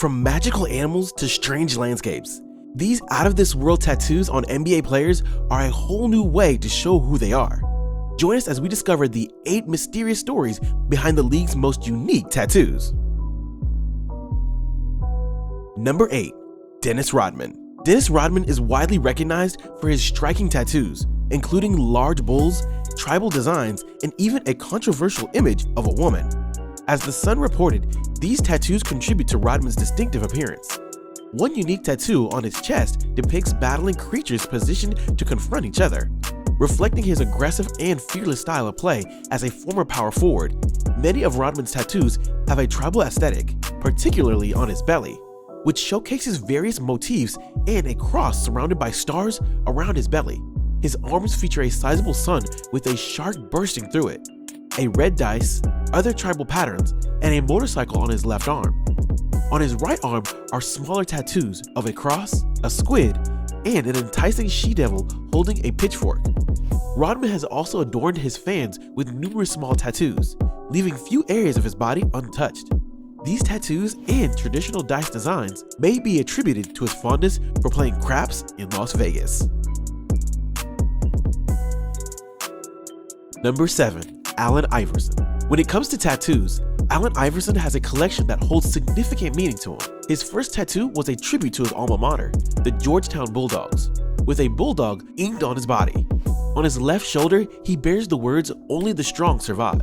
From magical animals to strange landscapes, these out-of-this-world tattoos on NBA players are a whole new way to show who they are. Join us as we discover the 8 mysterious stories behind the league's most unique tattoos. Number 8. Dennis Rodman. Dennis Rodman is widely recognized for his striking tattoos, including large bulls, tribal designs, and even a controversial image of a woman. As The Sun reported, these tattoos contribute to Rodman's distinctive appearance. One unique tattoo on his chest depicts battling creatures positioned to confront each other. Reflecting his aggressive and fearless style of play as a former power forward, many of Rodman's tattoos have a tribal aesthetic, particularly on his belly, which showcases various motifs and a cross surrounded by stars around his belly. His arms feature a sizable sun with a shark bursting through it, a red dice, other tribal patterns, and a motorcycle on his left arm. On his right arm are smaller tattoos of a cross, a squid, and an enticing she-devil holding a pitchfork. Rodman has also adorned his fans with numerous small tattoos, leaving few areas of his body untouched. These tattoos and traditional dice designs may be attributed to his fondness for playing craps in Las Vegas. Number 7. Allen Iverson. When it comes to tattoos, Allen Iverson has a collection that holds significant meaning to him. His first tattoo was a tribute to his alma mater, the Georgetown Bulldogs, with a bulldog inked on his body. On his left shoulder, he bears the words, "Only the strong survive,"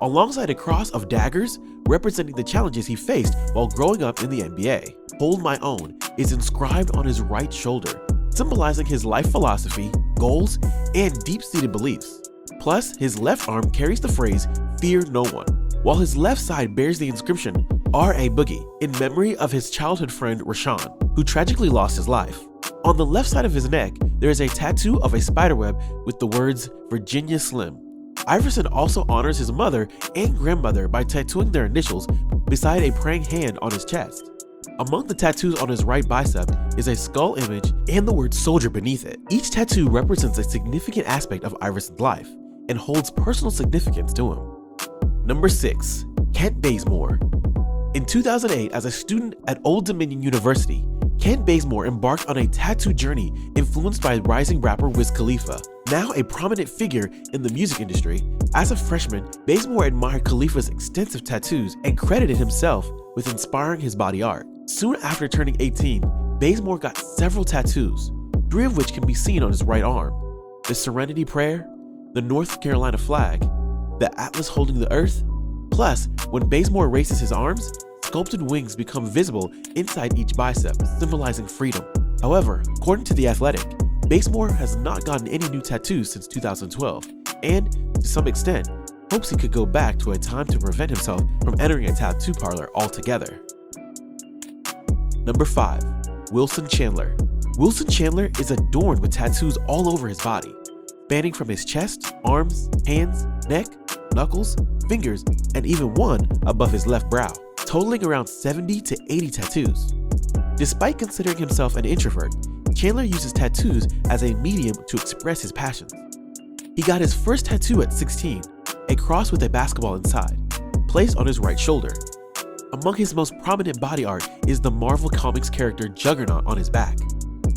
alongside a cross of daggers representing the challenges he faced while growing up in the NBA. "Hold My Own" is inscribed on his right shoulder, symbolizing his life philosophy, goals, and deep-seated beliefs. Plus, his left arm carries the phrase, "Fear no one," while his left side bears the inscription, "R.A. Boogie," in memory of his childhood friend Rashawn, who tragically lost his life. On the left side of his neck, there is a tattoo of a spiderweb with the words, "Virginia Slim." Iverson also honors his mother and grandmother by tattooing their initials beside a praying hand on his chest. Among the tattoos on his right bicep is a skull image and the word "soldier" beneath it. Each tattoo represents a significant aspect of Iverson's life and holds personal significance to him. Number 6. Kent Bazemore. In 2008, as a student at Old Dominion University, Kent Bazemore embarked on a tattoo journey influenced by rising rapper Wiz Khalifa, now a prominent figure in the music industry. As a freshman, Bazemore admired Khalifa's extensive tattoos and credited himself with inspiring his body art. Soon after turning 18, Bazemore got several tattoos, 3 of which can be seen on his right arm: the Serenity Prayer, the North Carolina flag, the Atlas holding the earth. Plus, when Bazemore raises his arms, sculpted wings become visible inside each bicep, symbolizing freedom. However, according to The Athletic, Bazemore has not gotten any new tattoos since 2012, and, to some extent, hopes he could go back to a time to prevent himself from entering a tattoo parlor altogether. Number 5. Wilson Chandler. Wilson Chandler is adorned with tattoos all over his body, spanning from his chest, arms, hands, neck, knuckles, fingers, and even one above his left brow, totaling around 70 to 80 tattoos. Despite considering himself an introvert, Chandler uses tattoos as a medium to express his passions. He got his first tattoo at 16, a cross with a basketball inside, placed on his right shoulder. Among his most prominent body art is the Marvel Comics character Juggernaut on his back,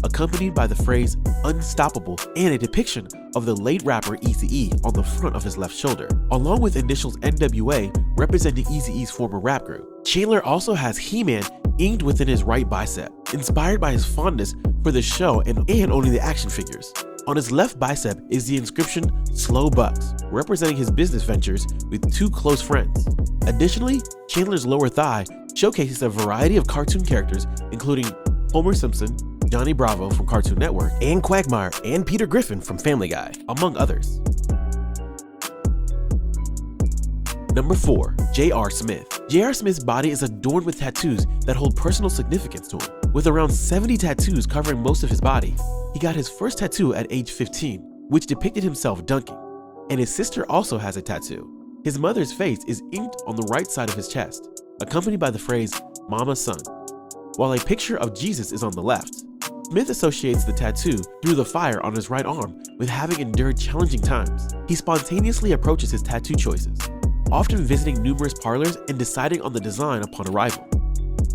accompanied by the phrase "Unstoppable" and a depiction of the late rapper Eazy-E on the front of his left shoulder, along with initials NWA representing Eazy-E's former rap group. Chandler also has He-Man inked within his right bicep, inspired by his fondness for the show and owning the action figures. On his left bicep is the inscription "Slow Bucks," representing his business ventures with 2 close friends. Additionally, Chandler's lower thigh showcases a variety of cartoon characters, including Homer Simpson, Johnny Bravo from Cartoon Network, and Quagmire and Peter Griffin from Family Guy, among others. Number 4. J.R. Smith. J.R. Smith's body is adorned with tattoos that hold personal significance to him. With around 70 tattoos covering most of his body, he got his first tattoo at age 15, which depicted himself dunking, and his sister also has a tattoo. His mother's face is inked on the right side of his chest, accompanied by the phrase "Mama Son," while a picture of Jesus is on the left. Smith associates the tattoo through the fire on his right arm with having endured challenging times. He spontaneously approaches his tattoo choices, often visiting numerous parlors and deciding on the design upon arrival.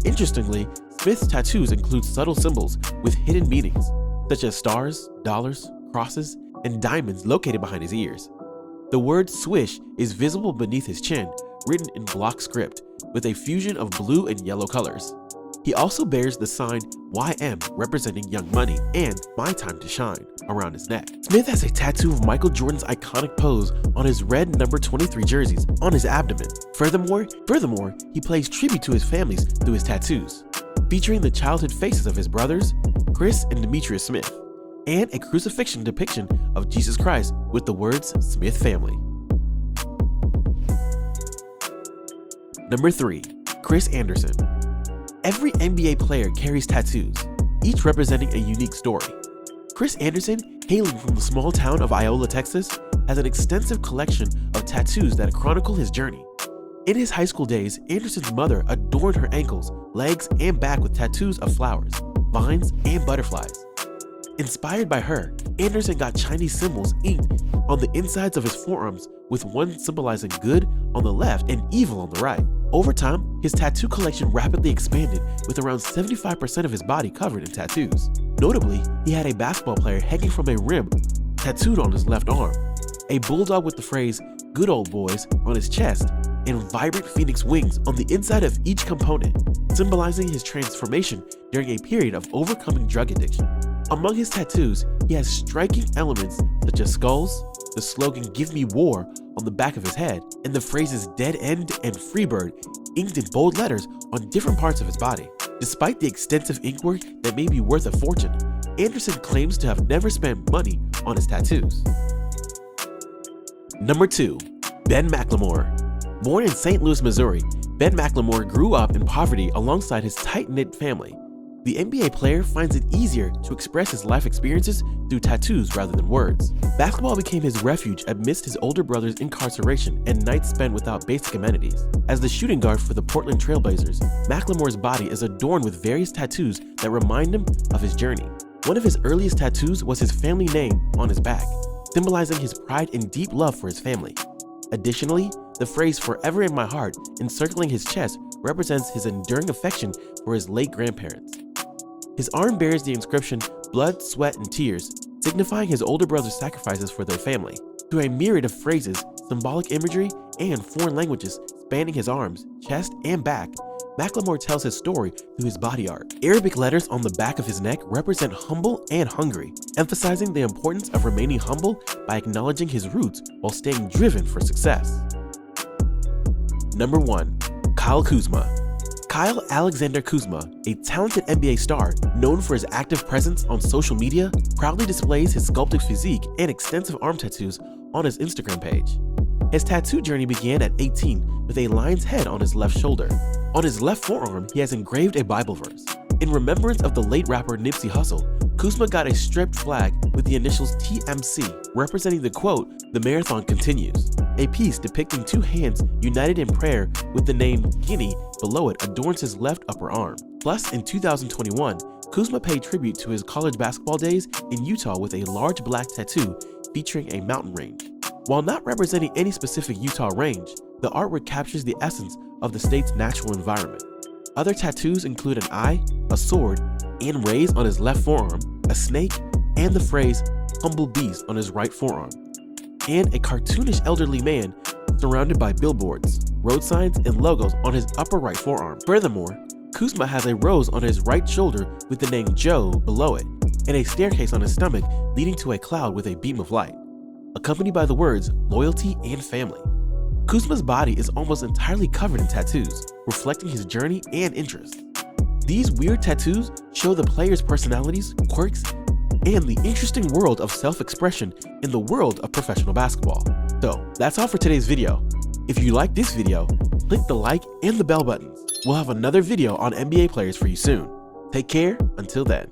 Interestingly, Smith's tattoos include subtle symbols with hidden meanings, such as stars, dollars, crosses, and diamonds located behind his ears. The word swish is visible beneath his chin, written in block script, with a fusion of blue and yellow colors. He also bears the sign YM representing Young Money and My Time to Shine around his neck. Smith has a tattoo of Michael Jordan's iconic pose on his red number 23 jerseys on his abdomen. Furthermore, he pays tribute to his families through his tattoos, featuring the childhood faces of his brothers, Chris and Demetrius Smith, and a crucifixion depiction of Jesus Christ with the words Smith Family. Number 3. Chris Andersen. Every NBA player carries tattoos, each representing a unique story. Chris Andersen, hailing from the small town of Iola, Texas, has an extensive collection of tattoos that chronicle his journey. In his high school days, Andersen's mother adorned her ankles, legs, and back with tattoos of flowers, vines, and butterflies. Inspired by her, Andersen got Chinese symbols inked on the insides of his forearms, with one symbolizing good on the left and evil on the right. Over time, his tattoo collection rapidly expanded, with around 75% of his body covered in tattoos. Notably, he had a basketball player hanging from a rim tattooed on his left arm, a bulldog with the phrase "Good Old Boys" on his chest, and vibrant phoenix wings on the inside of each component, symbolizing his transformation during a period of overcoming drug addiction. Among his tattoos, he has striking elements such as skulls, the slogan "Give me war" on the back of his head, and the phrases "Dead End" and "Freebird" inked in bold letters on different parts of his body. Despite the extensive ink work that may be worth a fortune, Andersen claims to have never spent money on his tattoos. Number 2. Ben McLemore. Born in St. Louis, Missouri, Ben McLemore grew up in poverty alongside his tight-knit family. The NBA player finds it easier to express his life experiences through tattoos rather than words. Basketball became his refuge amidst his older brother's incarceration and nights spent without basic amenities. As the shooting guard for the Portland Trail Blazers, McLemore's body is adorned with various tattoos that remind him of his journey. One of his earliest tattoos was his family name on his back, symbolizing his pride and deep love for his family. Additionally, the phrase "forever in my heart" encircling his chest represents his enduring affection for his late grandparents. His arm bears the inscription "Blood, Sweat, and Tears," signifying his older brother's sacrifices for their family. Through a myriad of phrases, symbolic imagery, and foreign languages spanning his arms, chest, and back, McLemore tells his story through his body art. Arabic letters on the back of his neck represent humble and hungry, emphasizing the importance of remaining humble by acknowledging his roots while staying driven for success. Number 1. Kyle Kuzma. Kyle Alexander Kuzma, a talented NBA star known for his active presence on social media, proudly displays his sculpted physique and extensive arm tattoos on his Instagram page. His tattoo journey began at 18 with a lion's head on his left shoulder. On his left forearm, he has engraved a Bible verse. In remembrance of the late rapper Nipsey Hussle, Kuzma got a striped flag with the initials TMC, representing the quote, "The marathon continues." A piece depicting two hands united in prayer with the name Guinea below it adorns his left upper arm. Plus, in 2021, Kuzma paid tribute to his college basketball days in Utah with a large black tattoo featuring a mountain range. While not representing any specific Utah range, the artwork captures the essence of the state's natural environment. Other tattoos include an eye, a sword, and rays on his left forearm, a snake, and the phrase "humble beast" on his right forearm, and a cartoonish elderly man surrounded by billboards, road signs, and logos on his upper right forearm. Furthermore, Kuzma has a rose on his right shoulder with the name Joe below it, and a staircase on his stomach leading to a cloud with a beam of light, accompanied by the words "loyalty" and "family." Kuzma's body is almost entirely covered in tattoos, reflecting his journey and interests. These weird tattoos show the player's personalities, quirks, and the interesting world of self-expression in the world of professional basketball. So, that's all for today's video. If you like this video, click the like and the bell buttons. We'll have another video on NBA players for you soon. Take care, until then.